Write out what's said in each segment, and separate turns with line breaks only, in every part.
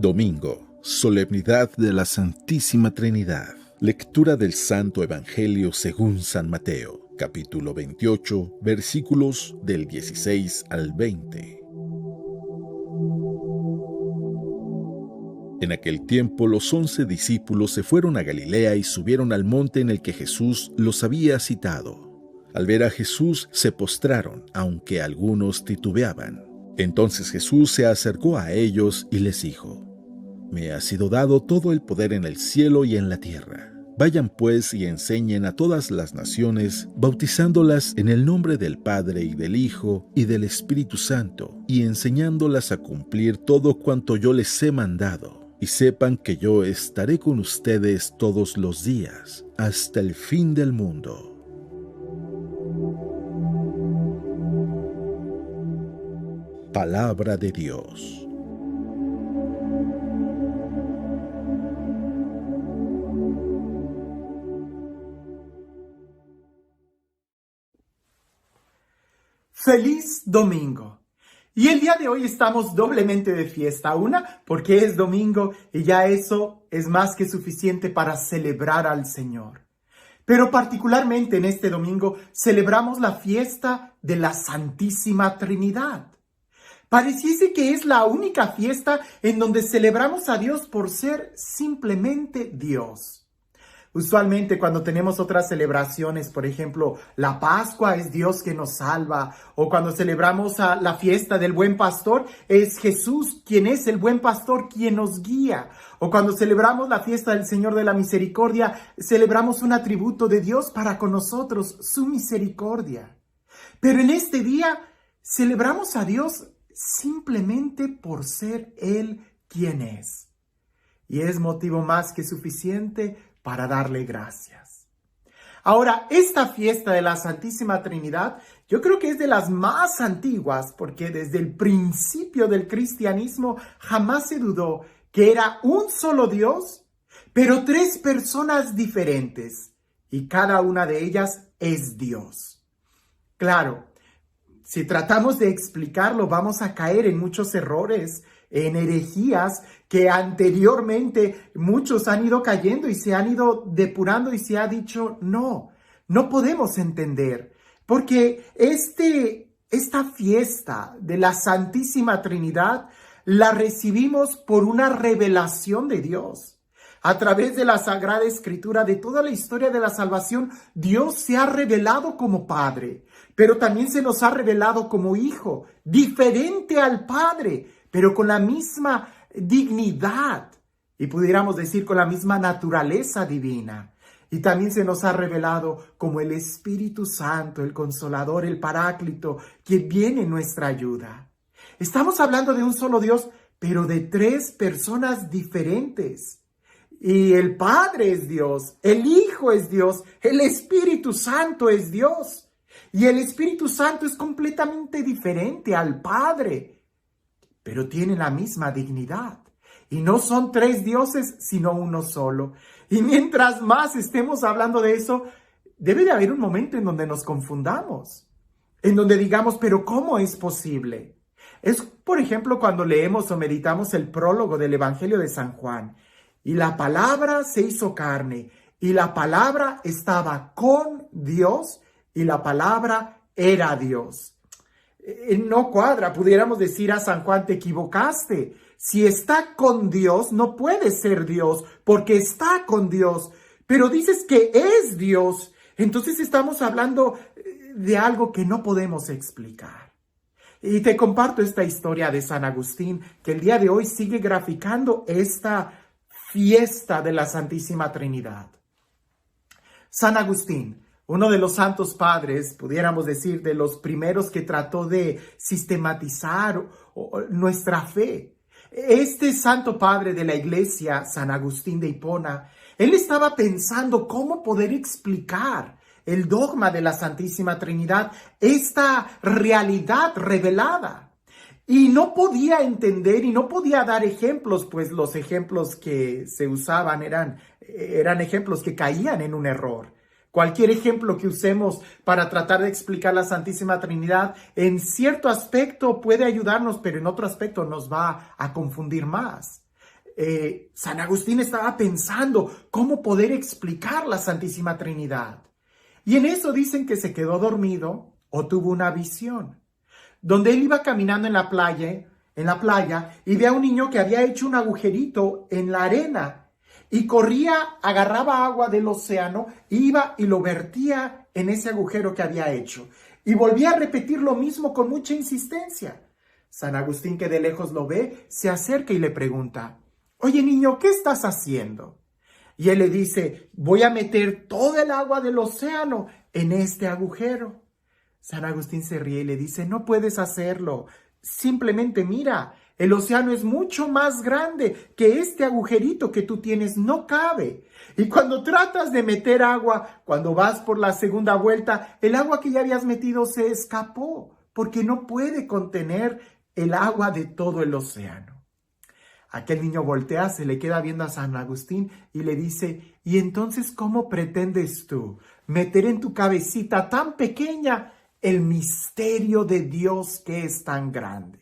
Domingo, solemnidad de la Santísima Trinidad. Lectura del Santo Evangelio según San Mateo, capítulo 28, versículos del 16 al 20. En aquel tiempo los 11 discípulos se fueron a Galilea y subieron al monte en el que Jesús los había citado. Al ver a Jesús se postraron, aunque algunos titubeaban. Entonces Jesús se acercó a ellos y les dijo: Me ha sido dado todo el poder en el cielo y en la tierra. Vayan pues y enseñen a todas las naciones, bautizándolas en el nombre del Padre y del Hijo y del Espíritu Santo, y enseñándolas a cumplir todo cuanto yo les he mandado. Y sepan que yo estaré con ustedes todos los días, hasta el fin del mundo. Palabra de Dios.
¡Feliz domingo! Y el día de hoy estamos doblemente de fiesta. Una, porque es domingo y ya eso es más que suficiente para celebrar al Señor. Pero particularmente en este domingo celebramos la fiesta de la Santísima Trinidad. Pareciese que es la única fiesta en donde celebramos a Dios por ser simplemente Dios. Usualmente cuando tenemos otras celebraciones, por ejemplo, la Pascua es Dios que nos salva, o cuando celebramos la fiesta del Buen Pastor, es Jesús quien es el Buen Pastor quien nos guía, o cuando celebramos la fiesta del Señor de la Misericordia, celebramos un atributo de Dios para con nosotros, su misericordia. Pero en este día celebramos a Dios simplemente por ser Él quien es. Y es motivo más que suficiente para darle gracias. Ahora, esta fiesta de la Santísima Trinidad, yo creo que es de las más antiguas, porque desde el principio del cristianismo jamás se dudó que era un solo Dios, pero tres personas diferentes, y cada una de ellas es Dios. Claro, si tratamos de explicarlo, vamos a caer en muchos errores, en herejías que anteriormente muchos han ido cayendo y se han ido depurando y se ha dicho, no podemos entender, porque esta fiesta de la Santísima Trinidad la recibimos por una revelación de Dios. A través de la Sagrada Escritura, de toda la historia de la salvación, Dios se ha revelado como Padre, pero también se nos ha revelado como Hijo, diferente al Padre, pero con la misma dignidad y pudiéramos decir con la misma naturaleza divina. Y también se nos ha revelado como el Espíritu Santo, el Consolador, el Paráclito, que viene en nuestra ayuda. Estamos hablando de un solo Dios, pero de tres personas diferentes. Y el Padre es Dios, el Hijo es Dios, el Espíritu Santo es Dios. Y el Espíritu Santo es completamente diferente al Padre, pero tiene la misma dignidad. Y no son tres dioses, sino uno solo. Y mientras más estemos hablando de eso, debe de haber un momento en donde nos confundamos, en donde digamos, pero ¿cómo es posible? Es, por ejemplo, cuando leemos o meditamos el prólogo del Evangelio de San Juan. Y la palabra se hizo carne, y la palabra estaba con Dios, y la palabra era Dios. No cuadra, pudiéramos decir a San Juan, te equivocaste. Si está con Dios, no puede ser Dios, porque está con Dios. Pero dices que es Dios, entonces estamos hablando de algo que no podemos explicar. Y te comparto esta historia de San Agustín, que el día de hoy sigue graficando esta fiesta de la Santísima Trinidad. San Agustín, uno de los santos padres, pudiéramos decir, de los primeros que trató de sistematizar nuestra fe. Este santo padre de la iglesia, San Agustín de Hipona, él estaba pensando cómo poder explicar el dogma de la Santísima Trinidad, esta realidad revelada. Y no podía entender y no podía dar ejemplos, pues los ejemplos que se usaban eran ejemplos que caían en un error. Cualquier ejemplo que usemos para tratar de explicar la Santísima Trinidad, en cierto aspecto puede ayudarnos, pero en otro aspecto nos va a confundir más. San Agustín estaba pensando cómo poder explicar la Santísima Trinidad. Y en eso dicen que se quedó dormido o tuvo una visión, donde él iba caminando en la playa y ve a un niño que había hecho un agujerito en la arena y corría, agarraba agua del océano, iba y lo vertía en ese agujero que había hecho. Y volvía a repetir lo mismo con mucha insistencia. San Agustín, que de lejos lo ve, se acerca y le pregunta: oye niño, ¿qué estás haciendo? Y él le dice: voy a meter toda el agua del océano en este agujero. San Agustín se ríe y le dice: no puedes hacerlo. Simplemente mira, el océano es mucho más grande que este agujerito que tú tienes, no cabe. Y cuando tratas de meter agua, cuando vas por la segunda vuelta, el agua que ya habías metido se escapó, porque no puede contener el agua de todo el océano. Aquel niño voltea, se le queda viendo a San Agustín y le dice: ¿y entonces cómo pretendes tú meter en tu cabecita tan pequeña el misterio de Dios que es tan grande?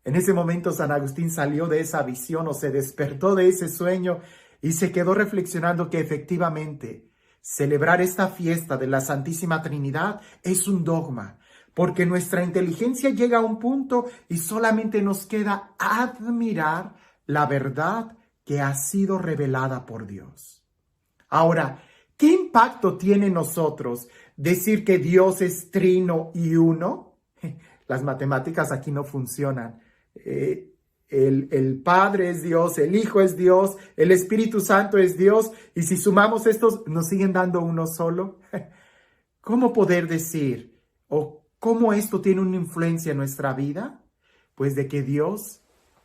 En ese momento San Agustín salió de esa visión o se despertó de ese sueño y se quedó reflexionando que efectivamente celebrar esta fiesta de la Santísima Trinidad es un dogma, porque nuestra inteligencia llega a un punto y solamente nos queda admirar la verdad que ha sido revelada por Dios. Ahora, ¿qué impacto tiene en nosotros decir que Dios es trino y uno? Las matemáticas aquí no funcionan. El Padre es Dios, el Hijo es Dios, el Espíritu Santo es Dios, y si sumamos estos, ¿nos siguen dando uno solo? ¿Cómo poder decir o cómo esto tiene una influencia en nuestra vida? Pues de que Dios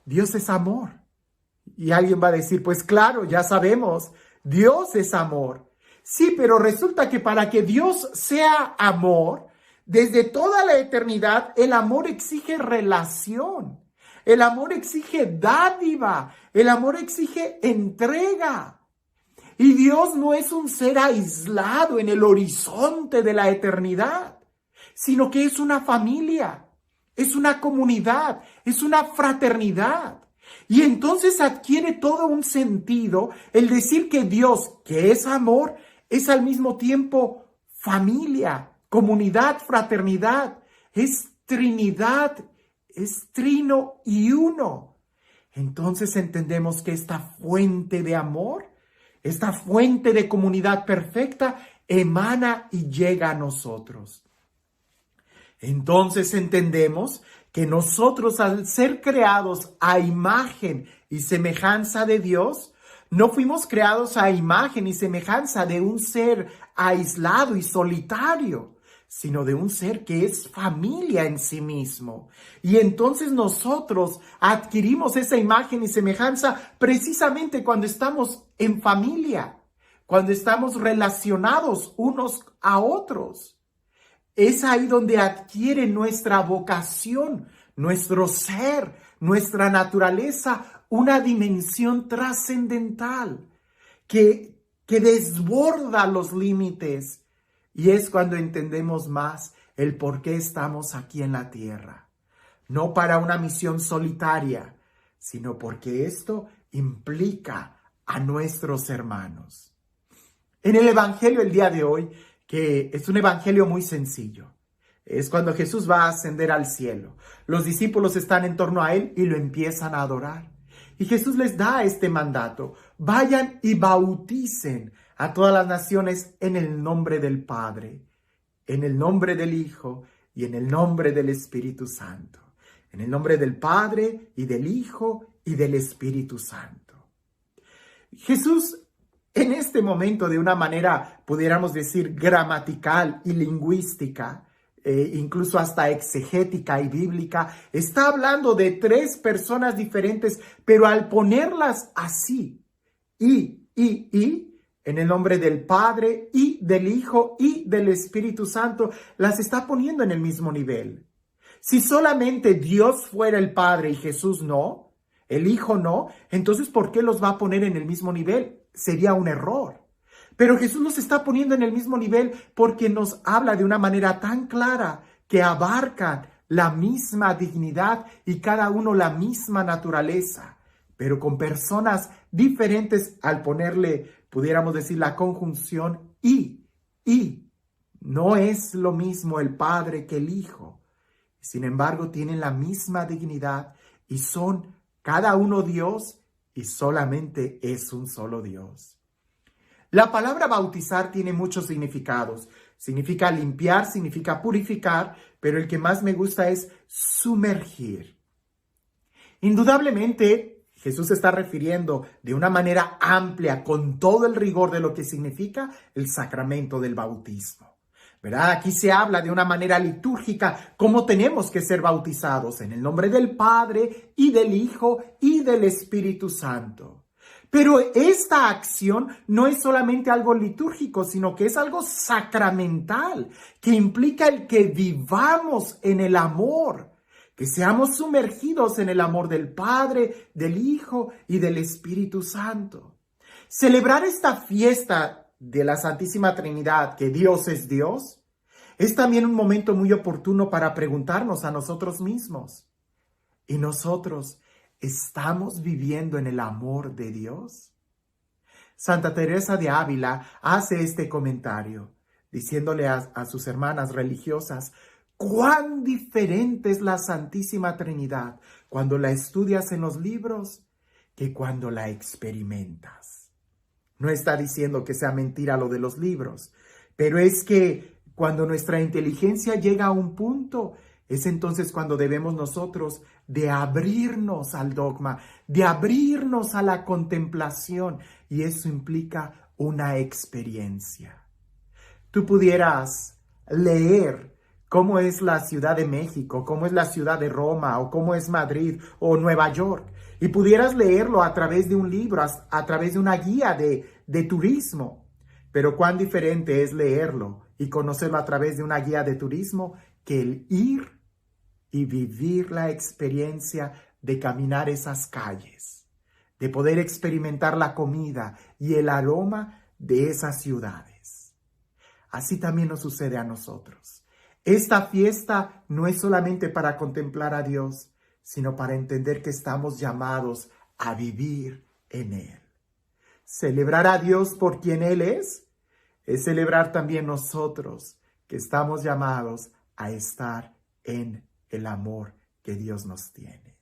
es amor. Y alguien va a decir: pues claro, ya sabemos, Dios es amor. Sí, pero resulta que para que Dios sea amor, desde toda la eternidad, el amor exige relación. El amor exige dádiva. El amor exige entrega. Y Dios no es un ser aislado en el horizonte de la eternidad, sino que es una familia, es una comunidad, es una fraternidad. Y entonces adquiere todo un sentido el decir que Dios, que es amor, es al mismo tiempo familia, comunidad, fraternidad, es Trinidad, es trino y uno. Entonces entendemos que esta fuente de amor, esta fuente de comunidad perfecta, emana y llega a nosotros. Entonces entendemos que nosotros, al ser creados a imagen y semejanza de Dios, no fuimos creados a imagen y semejanza de un ser aislado y solitario, sino de un ser que es familia en sí mismo. Y entonces nosotros adquirimos esa imagen y semejanza precisamente cuando estamos en familia, cuando estamos relacionados unos a otros. Es ahí donde adquiere nuestra vocación, nuestro ser, nuestra naturaleza, una dimensión trascendental que desborda los límites. Y es cuando entendemos más el por qué estamos aquí en la tierra. No para una misión solitaria, sino porque esto implica a nuestros hermanos. En el Evangelio el día de hoy, que es un evangelio muy sencillo, es cuando Jesús va a ascender al cielo. Los discípulos están en torno a él y lo empiezan a adorar. Y Jesús les da este mandato: vayan y bauticen a todas las naciones en el nombre del Padre, en el nombre del Hijo y en el nombre del Espíritu Santo. En el nombre del Padre y del Hijo y del Espíritu Santo. Jesús, en este momento, de una manera, pudiéramos decir, gramatical y lingüística, incluso hasta exegética y bíblica, está hablando de tres personas diferentes, pero al ponerlas así, en el nombre del Padre y del Hijo y del Espíritu Santo, las está poniendo en el mismo nivel. Si solamente Dios fuera el Padre y Jesús no, el Hijo no, entonces ¿por qué los va a poner en el mismo nivel? Sería un error. Pero Jesús nos está poniendo en el mismo nivel porque nos habla de una manera tan clara que abarcan la misma dignidad y cada uno la misma naturaleza. pero con personas diferentes al ponerle, pudiéramos decir, la conjunción y. No es lo mismo el Padre que el Hijo. Sin embargo, tienen la misma dignidad y son cada uno Dios y solamente es un solo Dios. La palabra bautizar tiene muchos significados. Significa limpiar, significa purificar, pero el que más me gusta es sumergir. Indudablemente, Jesús se está refiriendo de una manera amplia, con todo el rigor de lo que significa el sacramento del bautismo. ¿Verdad? Aquí se habla de una manera litúrgica cómo tenemos que ser bautizados en el nombre del Padre y del Hijo y del Espíritu Santo. Pero esta acción no es solamente algo litúrgico, sino que es algo sacramental, que implica el que vivamos en el amor, que seamos sumergidos en el amor del Padre, del Hijo y del Espíritu Santo. Celebrar esta fiesta de la Santísima Trinidad, que Dios es Dios, es también un momento muy oportuno para preguntarnos a nosotros mismos: ¿y nosotros estamos viviendo en el amor de Dios? Santa Teresa de Ávila hace este comentario, diciéndole a sus hermanas religiosas: cuán diferente es la Santísima Trinidad cuando la estudias en los libros que cuando la experimentas. No está diciendo que sea mentira lo de los libros, pero es que cuando nuestra inteligencia llega a un punto, es entonces cuando debemos nosotros de abrirnos al dogma, de abrirnos a la contemplación, y eso implica una experiencia. Tú pudieras leer cómo es la Ciudad de México, cómo es la ciudad de Roma, o cómo es Madrid o Nueva York, y pudieras leerlo a través de un libro, a través de una guía de turismo. Pero cuán diferente es leerlo y conocerlo a través de una guía de turismo que el ir y vivir la experiencia de caminar esas calles, de poder experimentar la comida y el aroma de esas ciudades. Así también nos sucede a nosotros. Esta fiesta no es solamente para contemplar a Dios, sino para entender que estamos llamados a vivir en Él. Celebrar a Dios por quien Él es celebrar también nosotros, que estamos llamados a estar en el amor que Dios nos tiene.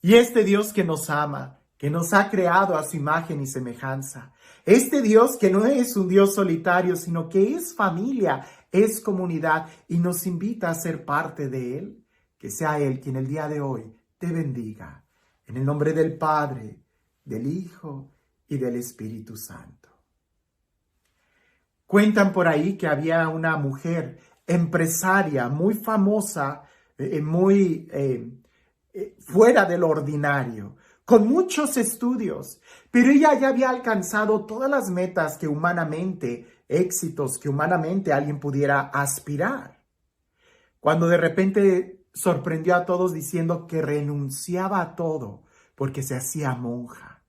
Y este Dios que nos ama, que nos ha creado a su imagen y semejanza, este Dios que no es un Dios solitario, sino que es familia, es comunidad y nos invita a ser parte de Él, que sea Él quien el día de hoy te bendiga. En el nombre del Padre, del Hijo y del Espíritu Santo. Cuentan por ahí que había una mujer empresaria muy famosa, muy fuera del ordinario, con muchos estudios, pero ella ya había alcanzado todas las metas que humanamente, éxitos que humanamente alguien pudiera aspirar. Cuando de repente sorprendió a todos diciendo que renunciaba a todo porque se hacía monja.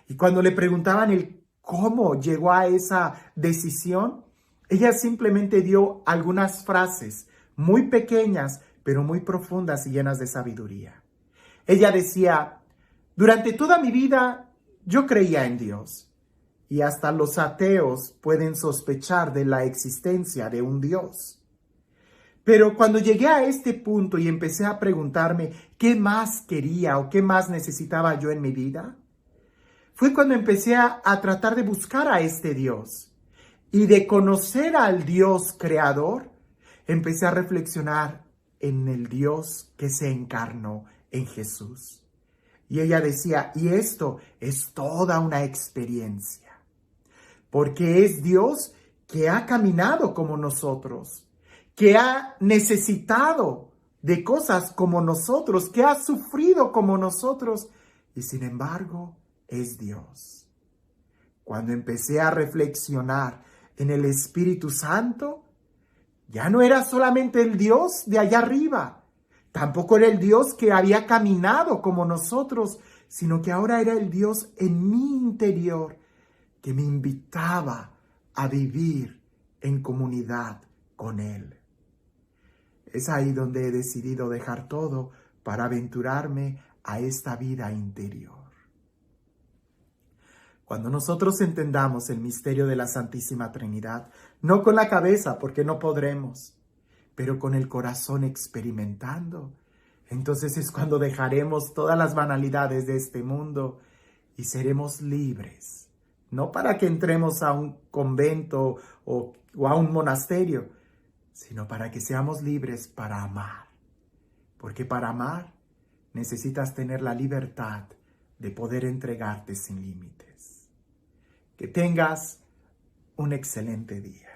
Y cuando le preguntaban el cómo llegó a esa decisión, ella simplemente dio algunas frases muy pequeñas, pero muy profundas y llenas de sabiduría. Ella decía: durante toda mi vida yo creía en Dios, y hasta los ateos pueden sospechar de la existencia de un Dios. Pero cuando llegué a este punto y empecé a preguntarme qué más quería o qué más necesitaba yo en mi vida, fue cuando empecé a tratar de buscar a este Dios. Y de conocer al Dios creador, empecé a reflexionar en el Dios que se encarnó en Jesús. Y ella decía, y esto es toda una experiencia, porque es Dios que ha caminado como nosotros, que ha necesitado de cosas como nosotros, que ha sufrido como nosotros, y sin embargo es Dios. Cuando empecé a reflexionar en el Espíritu Santo, ya no era solamente el Dios de allá arriba, tampoco era el Dios que había caminado como nosotros, sino que ahora era el Dios en mi interior que me invitaba a vivir en comunidad con Él. Es ahí donde he decidido dejar todo para aventurarme a esta vida interior. Cuando nosotros entendamos el misterio de la Santísima Trinidad, no con la cabeza, porque no podremos, pero con el corazón experimentando, entonces es cuando dejaremos todas las banalidades de este mundo y seremos libres. No para que entremos a un convento o a un monasterio, sino para que seamos libres para amar. Porque para amar necesitas tener la libertad de poder entregarte sin límites. Que tengas un excelente día.